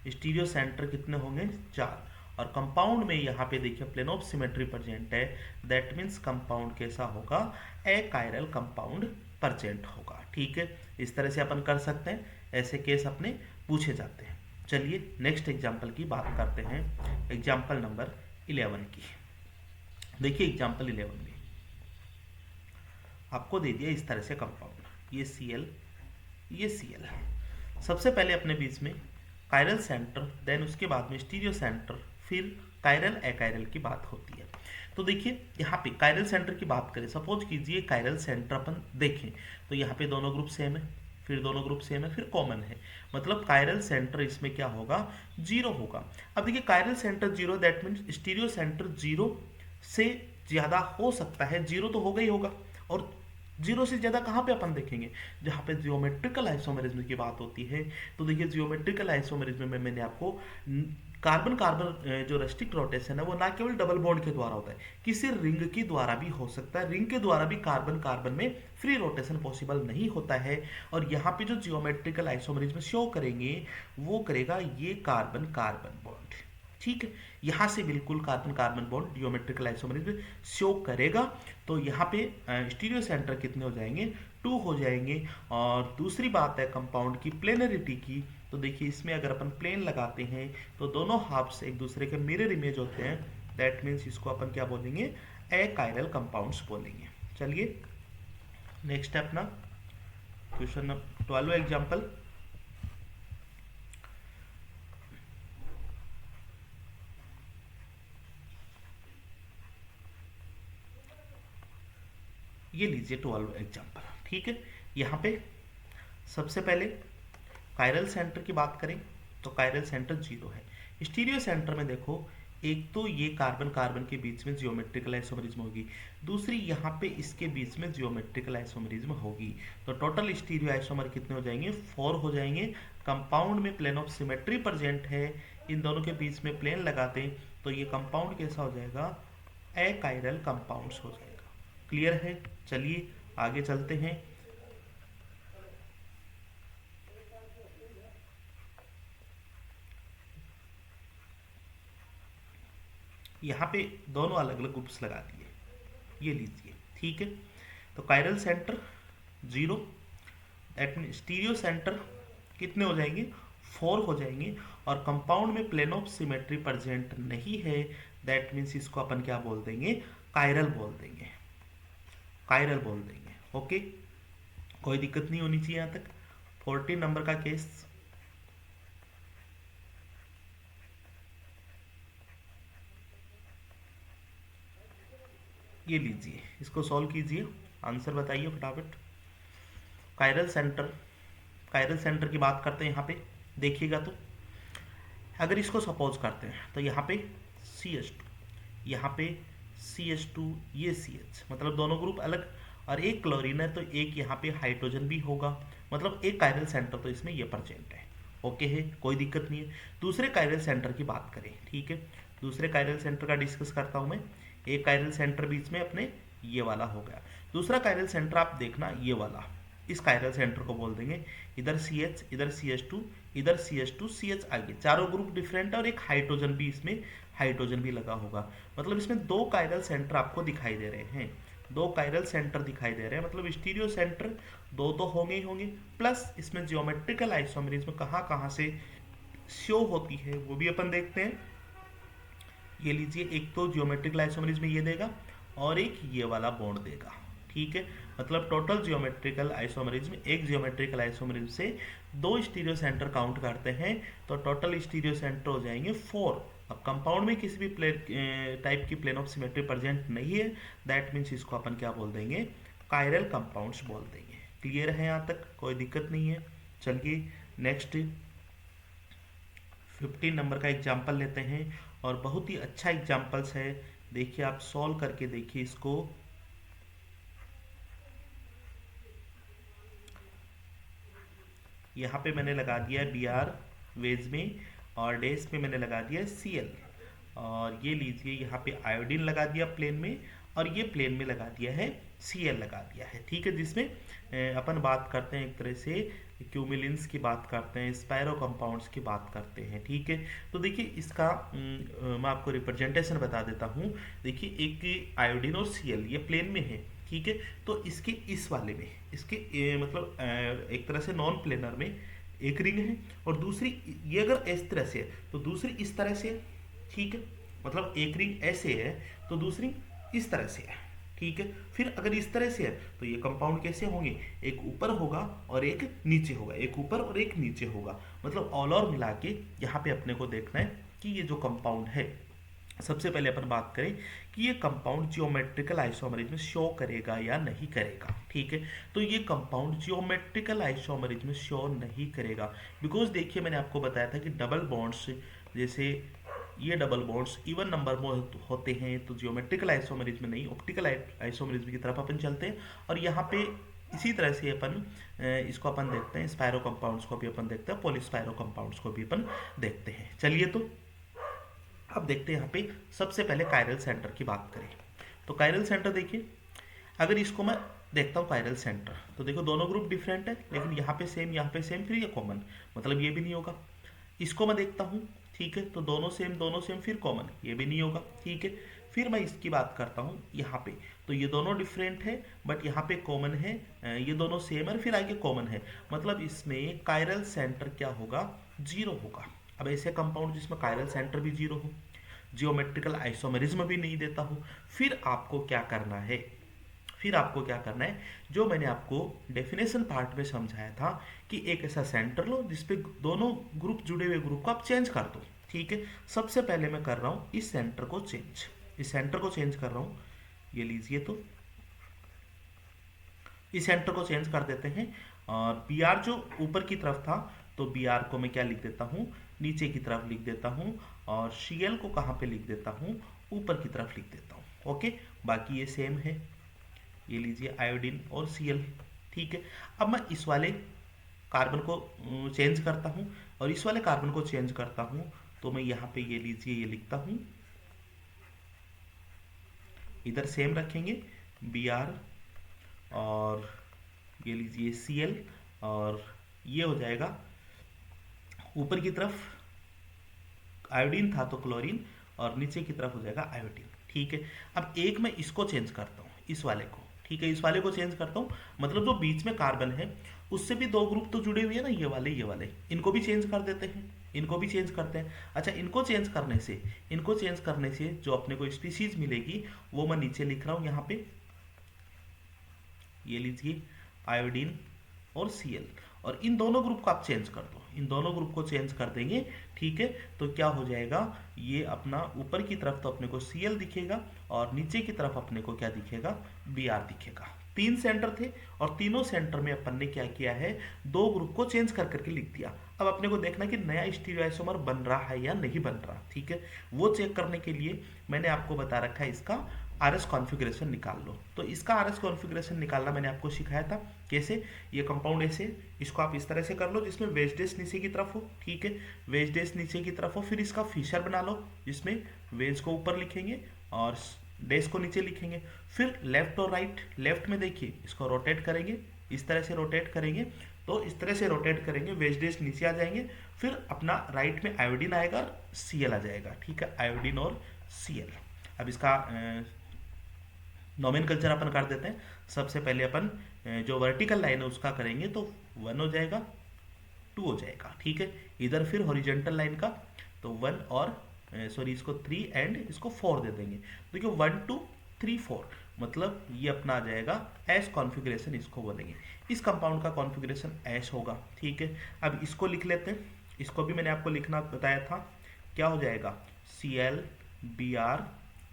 स्टीरियो सेंटर कितने होंगे, 4, और कंपाउंड में यहाँ पे देखिए प्लेन ऑफ सिमेट्री प्रेजेंट है, दैट मीन्स कंपाउंड कैसा होगा, ए कायरल कंपाउंड प्रेजेंट होगा। ठीक है, इस तरह से अपन कर सकते हैं, ऐसे केस अपने पूछे जाते हैं। चलिए नेक्स्ट एग्जाम्पल की बात करते हैं, एग्जाम्पल नंबर 11 की। देखिए एग्जाम्पल 11 में आपको दे दिया इस तरह से कंपाउंड, ये Cl ये Cl है। सबसे पहले अपने बीच में कायरल सेंटर, देन उसके बाद में स्टीरियो सेंटर, फिर कायरल एकायरल की बात होती है। तो देखिए यहाँ पे कायरल सेंटर की बात करें, सपोज कीजिए कायरल सेंटर अपन देखें तो यहाँ पे दोनों ग्रुप सेम है, फिर दोनों ग्रुप सेम है, फिर कॉमन है, मतलब कायरल सेंटर इसमें क्या होगा, 0 होगा। अब देखिए chiral centre 0, that means stereo centre 0 से ज़्यादा हो सकता है, 0 तो होगा ही होगा, और 0 से ज़्यादा कहाँ पे अपन देखेंगे, जहाँ पे जियोमेट्रिकल आइसोमेरिज्म की बात होती है। तो देखिए जियोमेट्रिकल आइसोमेरिज्म में मैंने आपको कार्बन कार्बन जो रेस्ट्रिक्ट रोटेशन है वो ना केवल डबल बॉन्ड के द्वारा होता है, किसी रिंग के द्वारा भी हो सकता है, रिंग के द्वारा भी कार्बन कार्बन में फ्री रोटेशन पॉसिबल नहीं होता है। और यहाँ पे जो जियोमेट्रिकल आइसोमेरिज्म शो करेंगे वो करेगा ये कार्बन कार्बन बॉन्ड। ठीक है, यहाँ से बिल्कुल carbon carbon bond geometrical isomerism show करेगा। तो यहाँ पे स्टीरियो सेंटर कितने हो जाएंगे, 2 हो जाएंगे। और दूसरी बात है कंपाउंड की प्लेनरिटी की, तो देखिए इसमें अगर अपन प्लेन लगाते हैं तो दोनों हाफ्स एक दूसरे के मिरर इमेज होते हैं, दैट मीन्स इसको अपन क्या बोलेंगे, एकायरल कंपाउंड्स बोलेंगे। चलिए नेक्स्ट है अपना क्वेश्चन 12 एग्जाम्पल। ये लीजिए 12 एग्जाम्पल। ठीक है, यहाँ पे सबसे पहले कायरल सेंटर की बात करें तो कायरल सेंटर 0 है। स्टीरियो सेंटर में देखो, एक तो ये कार्बन कार्बन के बीच में जियोमेट्रिकल आइसोमेरिज्म होगी, दूसरी यहाँ पे इसके बीच में जियोमेट्रिकल आइसोमेरिज्म होगी। तो टोटल स्टीरियो आइसोमर कितने हो जाएंगे, 4 हो जाएंगे। कंपाउंड में प्लेन ऑफ सिमेट्री प्रेजेंट है, इन दोनों के बीच में प्लेन लगाते हैं तो ये कंपाउंड कैसा हो जाएगा, एकायरल कंपाउंड्स हो जाएगा। क्लियर है, चलिए आगे चलते हैं। यहाँ पे दोनों अलग अलग ग्रुप्स लगा दिए, ये लीजिए। ठीक है, तो chiral centre 0, that mean stereo centre कितने हो जाएंगे, 4 हो जाएंगे। और कंपाउंड में प्लेन ऑफ सिमेट्री प्रेजेंट नहीं है, दैट मीन्स इसको अपन क्या बोल देंगे, कायरल बोल देंगे, कायरल बोल देंगे। ओके, कोई दिक्कत नहीं होनी चाहिए यहाँ तक। 14 नंबर का केस, ये लीजिए, इसको सॉल्व कीजिए, आंसर बताइए फटाफट। कायरल सेंटर, कायरल सेंटर की बात करते हैं यहाँ पे, देखिएगा तो अगर इसको सपोज करते हैं तो यहाँ पे CH2, यहाँ पे CH2, ये CH, मतलब दोनों ग्रुप अलग, और एक क्लोरीन है तो एक यहाँ पे हाइड्रोजन भी होगा, मतलब एक कायरल सेंटर तो इसमें ये प्रेजेंट है। ओके है, कोई दिक्कत नहीं है। दूसरे कायरल सेंटर की बात करें, ठीक है, दूसरे कायरल सेंटर का डिस्कस करता हूँ मैं। एक कायरल सेंटर बीच में अपने ये वाला हो गया, दूसरा कायरल सेंटर आप देखना ये वाला, इस कायरल सेंटर को बोल देंगे, इधर CH, इधर CH2, इधर CH2 CH आगे, चारों ग्रुप डिफरेंट है और एक हाइड्रोजन भी, इसमें हाइड्रोजन भी लगा होगा। मतलब इसमें 2 कायरल सेंटर आपको दिखाई दे रहे हैं, 2 कायरल सेंटर दिखाई दे रहे हैं, मतलब स्टीरियो सेंटर 2 तो होंगे ही होंगे, प्लस इसमें जियोमेट्रिकल आइसोमेरिज्म कहाँ कहाँ से शो होती है वो भी अपन देखते हैं। ये लीजिए, एक तो जियोमेट्रिकल आइसोमेरिज्म ये देगा और एक ये वाला बॉन्ड देगा। ठीक है, मतलब टोटल जियोमेट्रिकल आइसोमेरिज्म, एक जियोमेट्रिकल आइसोमेरिज्म से 2 स्टीरियो सेंटर काउंट करते हैं तो टोटल स्टीरियो सेंटर हो जाएंगे 4। अब कंपाउंड में किसी भी टाइप की प्लेन ऑफ सिमेट्री प्रेजेंट नहीं है, दैट मीन्स इसको अपन क्या बोल देंगे, कायरल कंपाउंड्स बोल देंगे। क्लियर है यहाँ तक, कोई दिक्कत नहीं है। चलिए नेक्स्ट 15 नंबर का एग्जाम्पल लेते हैं, और बहुत ही अच्छा एग्जाम्पल्स है, देखिए आप सॉल्व करके देखिए इसको। यहाँ पे मैंने लगा दिया है Br वेज में, और डेस पे मैंने लगा दिया है Cl, और ये लीजिए यहाँ पे आयोडीन लगा दिया प्लेन में, और ये प्लेन में लगा दिया है Cl लगा दिया है, ठीक है, जिसमें अपन बात करते हैं एक तरह से क्यूमिलिन्स की बात करते हैं, स्पायरो कंपाउंड्स की बात करते हैं, ठीक है। तो देखिए इसका मैं आपको रिप्रेजेंटेशन बता देता हूँ। देखिए एक आयोडीन और Cl ये प्लेन में है, ठीक है। तो इसके इस वाले में इसके मतलब एक तरह से नॉन प्लेनर में एक रिंग है, और दूसरी ये अगर इस तरह से है तो दूसरी इस तरह से है, ठीक है। मतलब एक रिंग ऐसे है तो दूसरी इस तरह से है, ठीक है। फिर अगर इस तरह से है तो ये कंपाउंड कैसे होंगे, एक ऊपर होगा और एक नीचे होगा, एक ऊपर और एक नीचे होगा। मतलब ऑल और मिला के यहाँ पे अपने को देखना है कि ये जो कंपाउंड है, सबसे पहले अपन बात करें कि ये कंपाउंड जियोमेट्रिकल आइसोमरिज्म शो करेगा या नहीं करेगा, ठीक है। तो ये कंपाउंड जियोमेट्रिकल आइसोमरिज्म शो नहीं करेगा, बिकॉज देखिए मैंने आपको बताया था कि डबल बॉन्ड्स, जैसे ये डबल बॉन्ड्स इवन नंबर में होते हैं तो जियोमेट्रिकल आइसोमरिज्म नहीं, ऑप्टिकल आइसोमरिज्म की तरफ अपन चलते हैं। और यहाँ पे इसी तरह से अपन इसको अपन देखते हैं, स्पायरो कंपाउंड्स को भी अपन देखते हैं, पॉलीस्पायरो कंपाउंड्स को भी अपन देखते हैं। चलिए तो अब देखते हैं यहाँ पे सबसे पहले कायरल सेंटर की बात करें। तो कायरल सेंटर देखिए, अगर इसको मैं देखता हूँ कायरल सेंटर, तो देखो दोनों ग्रुप डिफरेंट है, लेकिन यहाँ पे सेम, यहाँ पे सेम, फिर ये कॉमन, मतलब ये भी नहीं होगा। इसको मैं देखता हूँ, ठीक है, तो दोनों सेम फिर कॉमन, ये भी नहीं होगा, ठीक है। फिर मैं इसकी बात करता हूँ यहाँ पे, तो ये दोनों डिफरेंट है बट यहाँ पे कॉमन है, ये दोनों सेम है फिर आगे कॉमन है, मतलब इसमें कायरल सेंटर क्या होगा, जीरो होगा। अब ऐसे कंपाउंड जिसमें कायरल सेंटर भी जीरो हो, जियोमेट्रिकल आइसोमेरिज्म भी नहीं देता हो, फिर आपको क्या करना है, जो मैंने आपको डेफिनेशन पार्ट में समझाया था कि एक ऐसा सेंटर लो जिसपे दोनों ग्रुप जुड़े हुए ग्रुप को आप चेंज कर दो, ठीक है। सबसे पहले मैं कर रहा हूँ इस सेंटर को चेंज कर रहा हूँ, ये लीजिए, तो इस सेंटर को चेंज कर देते हैं। और बी आर जो ऊपर की तरफ था, तो बी आर को मैं क्या लिख देता हूँ, नीचे की तरफ लिख देता हूँ, और सी एल को कहाँ पे लिख देता हूँ, ऊपर की तरफ लिख देता हूँ, ओके। बाकी ये सेम है, ये लीजिए आयोडीन और Cl, ठीक है। अब मैं इस वाले कार्बन को चेंज करता हूँ और इस वाले कार्बन को चेंज करता हूँ, तो मैं यहाँ पे ये लीजिए ये लिखता हूँ, इधर सेम रखेंगे Br और ये लीजिए Cl, और ये हो जाएगा ऊपर की तरफ आयोडीन था तो क्लोरीन, और नीचे की तरफ हो जाएगा आयोडीन, ठीक है। अब एक मैं इसको चेंज करता हूँ, इस वाले को, ठीक है, इस वाले को चेंज करता हूँ, मतलब जो बीच में कार्बन है उससे भी दो ग्रुप तो जुड़े हुए हैं ना, ये वाले, इनको भी चेंज कर देते हैं, इनको भी चेंज करते हैं। अच्छा, इनको चेंज करने से जो अपने को स्पीसीज मिलेगी वो मैं नीचे लिख रहा हूँ यहाँ पे, ये लीजिए आयोडीन और Cl, और इन दोनों ग्रुप को आप चेंज कर दो, इन दोनों ग्रुप को चेंज कर देंगे, ठीक है। तो क्या हो जाएगा, ये अपना ऊपर की तरफ तो अपने को Cl दिखेगा और नीचे की तरफ अपने को क्या दिखेगा, Br दिखेगा। तीन सेंटर थे और तीनों सेंटर में अपन ने क्या किया है, दो ग्रुप को चेंज कर करके लिख दिया। अब अपने को देखना कि नया स्टीरियोआइसोमर बन रहा है या नहीं बन रहा, ठीक है। वो चेक करने के लिए मैंने आपको बता रखा है इसका आरएस कॉन्फ़िगरेशन निकाल लो। तो इसका आरएस कॉन्फ़िगरेशन निकालना मैंने आपको सिखाया था कैसे, ये कंपाउंड ऐसे, इसको आप इस तरह से कर लो जिसमें वेज डेस नीचे की तरफ हो, ठीक है, वेज डेस नीचे की तरफ हो। फिर इसका फिशर बना लो जिसमें वेज को ऊपर लिखेंगे और डेस को नीचे लिखेंगे। फिर लेफ्ट और राइट, लेफ्ट में देखिए इसको रोटेट करेंगे, इस तरह से रोटेट करेंगे, तो इस तरह से रोटेट करेंगे, वेज डेस नीचे आ जाएंगे, फिर अपना राइट में आयोडीन आएगा और Cl आ जाएगा, ठीक है, आयोडीन और Cl। अब इसका नोमेनकल्चर अपन कर देते हैं। सबसे पहले अपन जो वर्टिकल लाइन है उसका करेंगे, तो 1 हो जाएगा, 2 हो जाएगा, ठीक है। इधर फिर हॉरिजॉन्टल लाइन का तो 1 और सॉरी इसको 3 एंड इसको 4 दे देंगे। देखिए 1 2 3 4, मतलब ये अपना आ जाएगा एस कॉन्फ़िगरेशन, इसको बोलेंगे। इस कंपाउंड का कॉन्फ़िगरेशन एस होगा, ठीक है। अब इसको लिख लेते हैं, इसको भी मैंने आपको लिखना बताया था, क्या हो जाएगा Cl Br,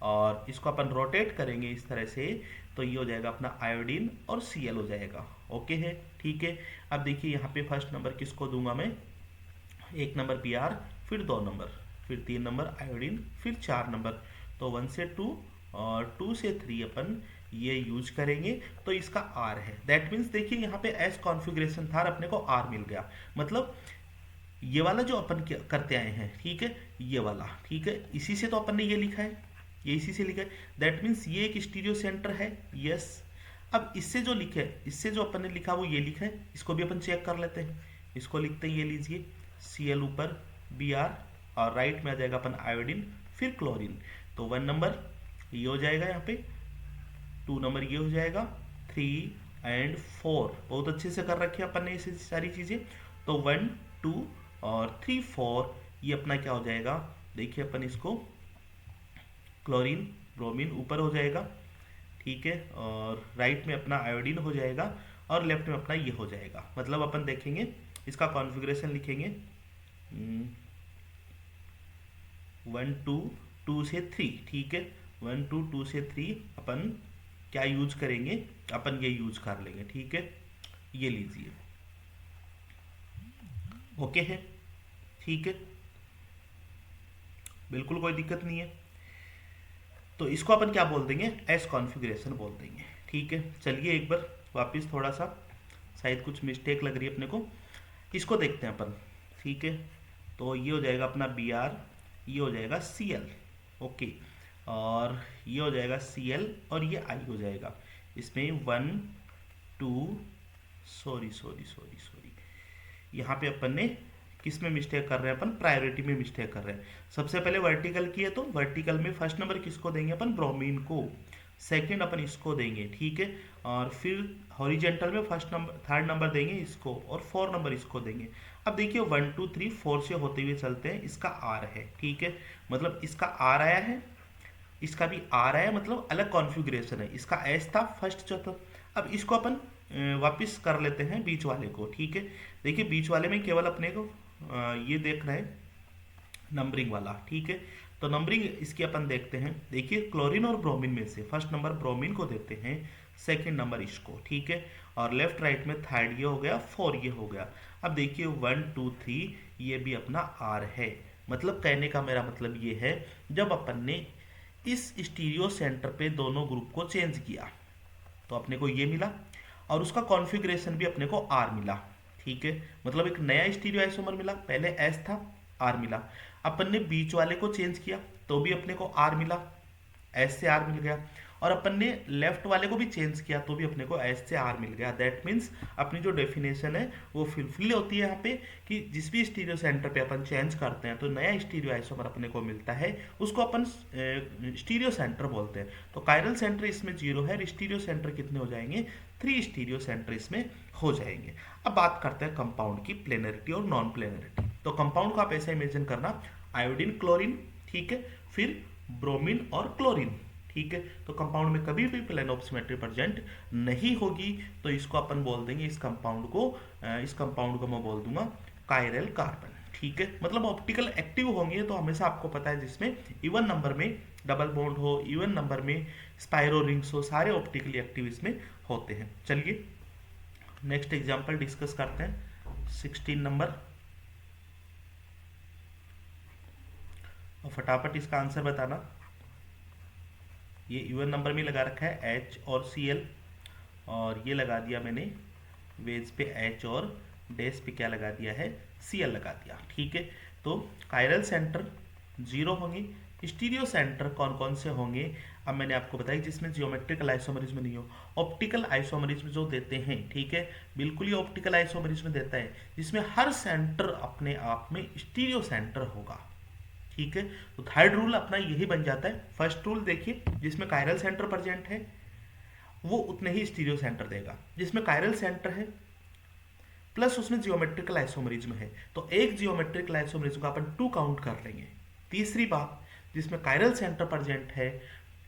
और इसको अपन रोटेट करेंगे इस तरह से, तो ये हो जाएगा अपना आयोडीन और Cl हो जाएगा, ओके है, ठीक है। अब देखिए यहाँ पे फर्स्ट नंबर किसको दूंगा मैं, 1 नंबर Br, फिर 2 नंबर, फिर 3 नंबर आयोडीन, फिर 4 नंबर, तो 1 से 2 और 2 से 3 अपन ये यूज करेंगे, तो इसका R है। दैट मीन्स देखिए यहाँ पे एस कॉन्फ़िगरेशन था और अपने को R मिल गया, मतलब ये वाला जो अपन करते आए हैं, ठीक है, ये वाला, ठीक है, इसी से तो अपन ने ये लिखा है, ये इसी से लिखा है, दैट मीन्स ये एक स्टीरियो सेंटर है। यस। अब इससे जो लिखा है, इससे जो अपन ने लिखा वो ये लिखा है, इसको भी अपन चेक कर लेते हैं। इसको लिखते हैं, ये लीजिए Cl ऊपर Br, और राइट में आ जाएगा अपन आयोडीन, फिर क्लोरीन। तो 1 नंबर ये हो जाएगा यहाँ पे, 2 नंबर ये हो जाएगा, 3 एंड 4। बहुत अच्छे से कर रखे अपन ने ये सारी चीज़ें। तो 1 2 और 3 4 ये अपना क्या हो जाएगा, देखिए अपन इसको क्लोरीन ब्रोमीन ऊपर हो जाएगा, ठीक है, और राइट में अपना आयोडीन हो जाएगा, और लेफ्ट में अपना ये हो जाएगा। मतलब अपन देखेंगे इसका कॉन्फ़िगरेशन लिखेंगे 1 2 2 से 3, ठीक है, 1 2 2 से 3 अपन क्या यूज करेंगे, अपन ये यूज कर लेंगे, ठीक है। ये लीजिए, ओके है, ठीक है, बिल्कुल कोई दिक्कत नहीं है। तो इसको अपन क्या बोल देंगे, एस कॉन्फ़िगरेशन बोल देंगे, ठीक है। चलिए एक बार वापस थोड़ा सा, शायद कुछ मिस्टेक लग रही है अपने को, इसको देखते हैं अपन, ठीक है। तो ये हो जाएगा अपना Br, ये हो जाएगा Cl, ओके, और ये हो जाएगा Cl, और ये I हो जाएगा। इसमें 1 2 सॉरी यहाँ पे अपन ने किस में मिस्टेक कर रहे हैं, अपन प्रायोरिटी में मिस्टेक कर रहे हैं। सबसे पहले वर्टिकल की है, तो वर्टिकल में फर्स्ट नंबर किसको देंगे अपन, ब्रोमीन को, सेकंड अपन इसको देंगे, ठीक है, और फिर हॉरिजेंटल में थर्ड नंबर देंगे इसको, और 4 नंबर इसको देंगे। अब देखिए 1 2 3 4 से होते हुए चलते हैं, इसका आर है, ठीक है, मतलब इसका आर आया है, इसका भी आर आया, मतलब अलग कॉन्फ़िगरेशन है। इसका एस था फर्स्ट जो था। अब इसको अपन वापस कर लेते हैं बीच वाले को, ठीक है। देखिए बीच वाले में केवल अपने को ये देख रहे हैं नंबरिंग वाला, ठीक है। तो नंबरिंग इसकी अपन देखते हैं। देखिए क्लोरीन और ब्रोमीन में से फर्स्ट नंबर ब्रोमीन को देते हैं, सेकंड नंबर इसको, ठीक है, और लेफ्ट राइट में थर्ड ये हो गया, 4 ये हो गया। अब देखिए 1 2 3 ये भी अपना आर है। मतलब कहने का मेरा मतलब ये है, जब अपन ने इस स्टीरियो सेंटर पे दोनों ग्रुप को चेंज किया तो अपने को ये मिला, और उसका कॉन्फ़िगरेशन भी अपने को आर मिला, ठीक है। मतलब एक नया स्टीरियो आइसोमर मिला, पहले एस था, आर मिला। अपन ने बीच वाले को चेंज किया तो भी अपने को आर मिला, एस से आर मिल गया, और अपन ने लेफ्ट वाले को भी चेंज किया तो भी अपने को एस से आर मिल गया। दैट मीन्स अपनी जो डेफिनेशन है वो फुलफिल होती है यहाँ पे, कि जिस भी स्टीरियो सेंटर पे अपन चेंज करते हैं तो नया स्टीरियो आइसोमर अपने को मिलता है, उसको अपन स्टीरियो सेंटर बोलते हैं। तो कायरल सेंटर इसमें 0 है, स्टीरियो सेंटर कितने हो जाएंगे, 3 स्टीरियो सेंटर इसमें हो जाएंगे। अब बात करते हैं कंपाउंड की प्लेनरिटी और नॉन प्लेनरिटी। तो कंपाउंड को आप ऐसा इमेजिन करना, आयोडीन क्लोरीन, ठीक है, फिर ब्रोमीन और क्लोरीन, ठीक है। तो कंपाउंड में कभी भी प्लेन ऑफ सिमेट्री प्रेजेंट नहीं होगी, तो इसको अपन बोल देंगे, इस कंपाउंड को मैं बोल दूंगा कायरल कार्बन, ठीक है। मतलब ऑप्टिकल एक्टिव होंगे तो हमेशा आपको पता है, जिसमें इवन नंबर में डबल बॉन्ड हो, इवन नंबर में स्पाइरो रिंग्स हो, सारे ऑप्टिकली एक्टिव इसमें होते हैं। चलिए नेक्स्ट एग्जांपल डिस्कस करते हैं, 16 नंबर, और फटाफट इसका आंसर बताना। ये इवन नंबर में लगा रखा है H और Cl, और ये लगा दिया मैंने वेज पे H, और डैश पे क्या लगा दिया है, Cl लगा दिया, ठीक है। तो कायरल सेंटर 0 होंगे। स्टीरियो सेंटर कौन कौन से होंगे, अब मैंने आपको बताया, जिसमें जियोमेट्रिकल आइसोमरिज्म नहीं हो, ऑप्टिकल आइसोमरिज्म जो देते हैं, ठीक है, बिल्कुल ही ऑप्टिकल आइसोमरिज्म देता है, जिसमें हर सेंटर अपने आप में स्टीरियो सेंटर होगा, ठीक है। तो थर्ड रूल अपना यही बन जाता है। फर्स्ट रूल देखिए, जिसमें कायरल सेंटर प्रेजेंट है वो उतने ही स्टीरियो सेंटर देगा, जिसमें कायरल सेंटर है प्लस उसमें जियोमेट्रिकल आइसोमरिज्म है, तो एक जियोमेट्रिकल आइसोमरिज्म का अपन 2 काउंट कर लेंगे। तीसरी बात, जिसमें कायरल सेंटर प्रेजेंट है,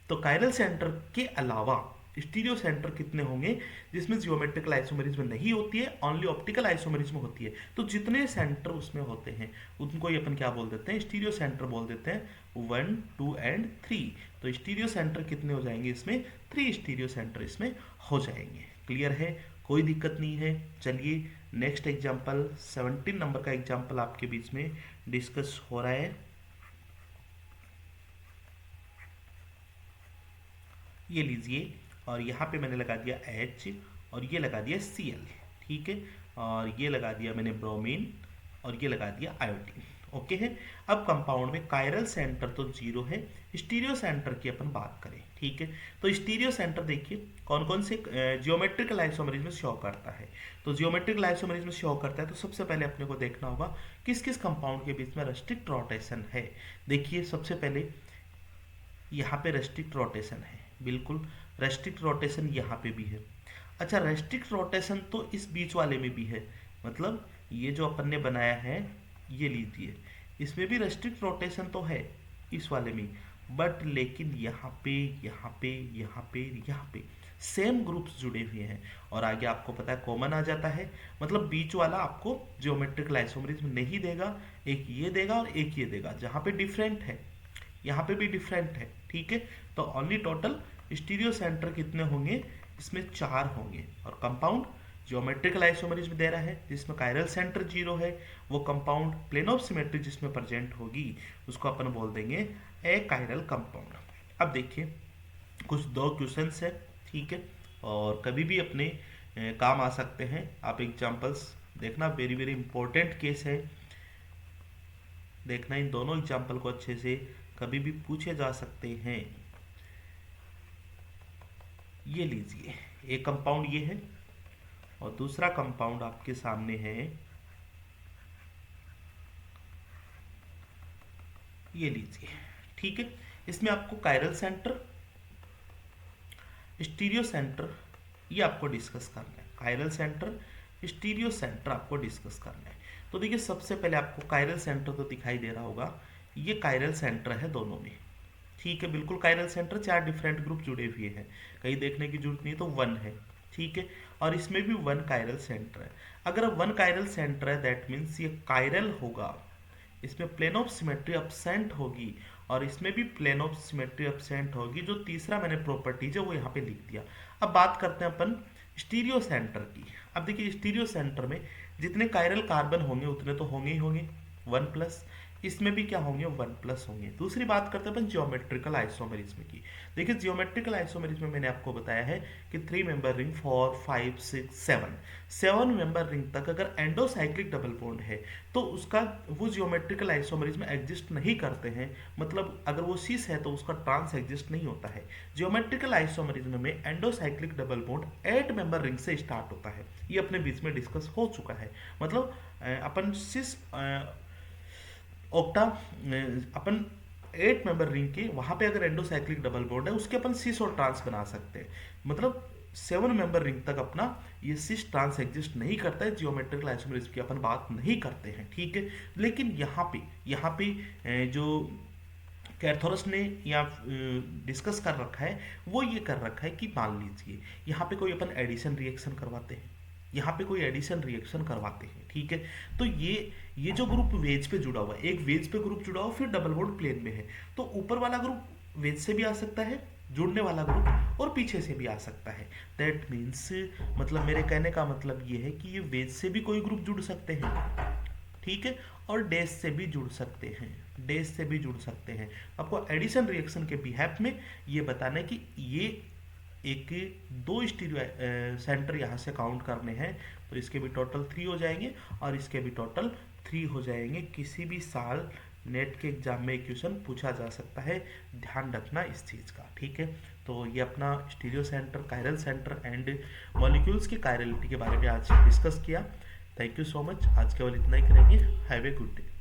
तो कायरल सेंटर के अलावा स्टीरियो सेंटर कितने होंगे, जिसमें जियोमेट्रिकल आइसोमरिज्म नहीं होती है, ओनली ऑप्टिकल आइसोमरिज्म होती है। तो जितने सेंटर उसमें होते हैं उनको ही अपन क्या बोल देते हैं, स्टीरियो सेंटर बोल देते हैं, 1 2 एंड 3। तो स्टीरियो सेंटर कितने हो जाएंगे इसमें, 3 स्टीरियो सेंटर इसमें हो जाएंगे। क्लियर है, कोई दिक्कत नहीं है। चलिए नेक्स्ट एग्जाम्पल, 17 नंबर का एग्जाम्पल आपके बीच में डिस्कस हो रहा है। ये लीजिए, और यहाँ पे मैंने लगा दिया H, और ये लगा दिया Cl, ठीक है, और ये लगा दिया मैंने ब्रोमीन, और ये लगा दिया आयोडीन, ओके है। अब कंपाउंड में कायरल सेंटर तो जीरो है, स्टीरियो सेंटर की अपन बात करें, ठीक है। तो स्टीरियो सेंटर देखिए कौन कौन से जियोमेट्रिकल आइसोमरिज्म में शो करता है। तो जियोमेट्रिकल आइसोमरिज्म में शो करता है तो सबसे पहले अपने को देखना होगा किस किस कंपाउंड के बीच में रेस्ट्रिक्ट रोटेशन है। देखिए सबसे पहले यहाँ पे रेस्ट्रिक्ट रोटेशन है, बिल्कुल रेस्ट्रिक्ट रोटेशन यहाँ पे भी है। अच्छा, रेस्ट्रिक्ट रोटेशन तो इस बीच वाले में भी है, मतलब ये जो अपन ने बनाया है ये लीजिए, इसमें भी रेस्ट्रिक्ट रोटेशन तो है इस वाले में, बट लेकिन यहाँ पे यहाँ पे यहाँ पे यहाँ पे सेम ग्रुप्स जुड़े हुए हैं। और आगे आपको पता है कॉमन आ जाता है, मतलब बीच वाला आपको ज्योमेट्रिकल आइसोमरिज्म नहीं देगा, एक ये देगा और एक ये देगा, जहाँ पे डिफरेंट है यहाँ पे भी डिफरेंट है, ठीक है। तो ओनली टोटल स्टीरियो सेंटर कितने होंगे, इसमें 4 होंगे। और कंपाउंड ज्योमेट्रिकल आइसोमरिज्म दे रहा है जिसमें कायरल सेंटर 0 है, वो कंपाउंड प्लेन ऑफ सिमेट्री जिसमें प्रेजेंट होगी उसको अपन बोल देंगे ए कायरल कंपाउंड। अब देखिए कुछ 2 क्वेश्चंस है, ठीक है, और कभी भी अपने काम आ सकते हैं। आप एग्जांपल्स देखना, वेरी वेरी इंपॉर्टेंट केस है, देखना इन दोनों एग्जाम्पल को अच्छे से, कभी भी पूछे जा सकते हैं। ये लीजिए एक कंपाउंड ये है और दूसरा कंपाउंड आपके सामने है, ये लीजिए, ठीक है। इसमें आपको कायरल सेंटर, स्टीरियो सेंटर ये आपको डिस्कस करना है, कायरल सेंटर स्टीरियो सेंटर आपको डिस्कस करना है। तो देखिए सबसे पहले आपको कायरल सेंटर तो दिखाई दे रहा होगा, ये कायरल सेंटर है दोनों में, ठीक है, बिल्कुल कायरल सेंटर 4 डिफरेंट ग्रुप जुड़े हुए हैं, कहीं देखने की जरूरत नहीं है, तो 1 है, ठीक है। और इसमें भी 1 कायरल सेंटर है। अगर 1 कायरल सेंटर है दैट मीन्स ये कायरल होगा, इसमें प्लेन ऑफ सिमेट्री एब्सेंट होगी और इसमें भी प्लेन ऑफ सिमेट्री एब्सेंट होगी। जो तीसरा मैंने प्रॉपर्टीज है वो यहाँ पे लिख दिया। अब बात करते हैं अपन स्टीरियो सेंटर की। अब देखिए स्टीरियो सेंटर में जितने कायरल कार्बन होंगे उतने तो होंगे ही होंगे 1+, इसमें भी क्या होंगे 1+ होंगे। दूसरी बात करते हैं अपन जियोमेट्रिकल आइसोमेरिज्म की। देखिए जियोमेट्रिकल आइसोमेरिज्म में मैंने आपको बताया है कि 3 मेंबर रिंग 4 5 6 7 मेंबर रिंग तक अगर एंडोसाइक्लिक डबल बॉन्ड है तो उसका वो जियोमेट्रिकल आइसोमेरिज्म एग्जिस्ट नहीं करते हैं, मतलब अगर वो सिस है तो उसका ट्रांस एग्जिस्ट नहीं होता है। जियोमेट्रिकल आइसोमेरिज्म में एंडोसाइक्लिक डबल बॉन्ड 8 मेंबर रिंग से स्टार्ट होता है, ये अपने बीच में डिस्कस हो चुका है। मतलब अपन सिस ऑक्टा अपन 8 मेंबर रिंग के वहां पे अगर एंडोसाइक्लिक डबल बॉन्ड है उसके अपन सिस और ट्रांस बना सकते हैं, मतलब 7 मेंबर रिंग तक अपना ये सिस ट्रांस एग्जिस्ट नहीं करता है, जियोमेट्रिकल आइसोमेरिज्म की अपन बात नहीं करते हैं, ठीक है। लेकिन यहाँ पे जो कैर्थोरस ने या डिस्कस कर रखा है वो ये कर रखा है कि मान लीजिए यहाँ पे कोई अपन एडिशन रिएक्शन करवाते हैं, यहाँ पे कोई एडिशन रिएक्शन करवाते हैं, ठीक है। तो ये जो ग्रुप वेज पे जुड़ा हुआ है, एक वेज पे ग्रुप जुड़ा हुआ फिर डबल बॉन्ड प्लेन में है, तो ऊपर वाला ग्रुप वेज से भी आ सकता है जुड़ने वाला ग्रुप, और पीछे से भी आ सकता है। दैट मीन्स मतलब मेरे कहने का मतलब ये है कि ये वेज से भी कोई ग्रुप जुड़ सकते हैं, ठीक है, और डैश से भी जुड़ सकते हैं, डैश से भी जुड़ सकते हैं। आपको एडिशन रिएक्शन के बिहेफ में ये बताना है कि ये एक 2 स्टीरियो सेंटर यहाँ से काउंट करने हैं, तो इसके भी टोटल 3 हो जाएंगे और इसके भी टोटल 3 हो जाएंगे। किसी भी साल नेट के एग्जाम में क्वेश्चन पूछा जा सकता है, ध्यान रखना इस चीज़ का, ठीक है। तो ये अपना stereo centre, chiral centre and molecules की कायरलिटी के बारे में आज डिस्कस किया। थैंक यू सो मच, आज केवल इतना ही करेंगे। Have a good day.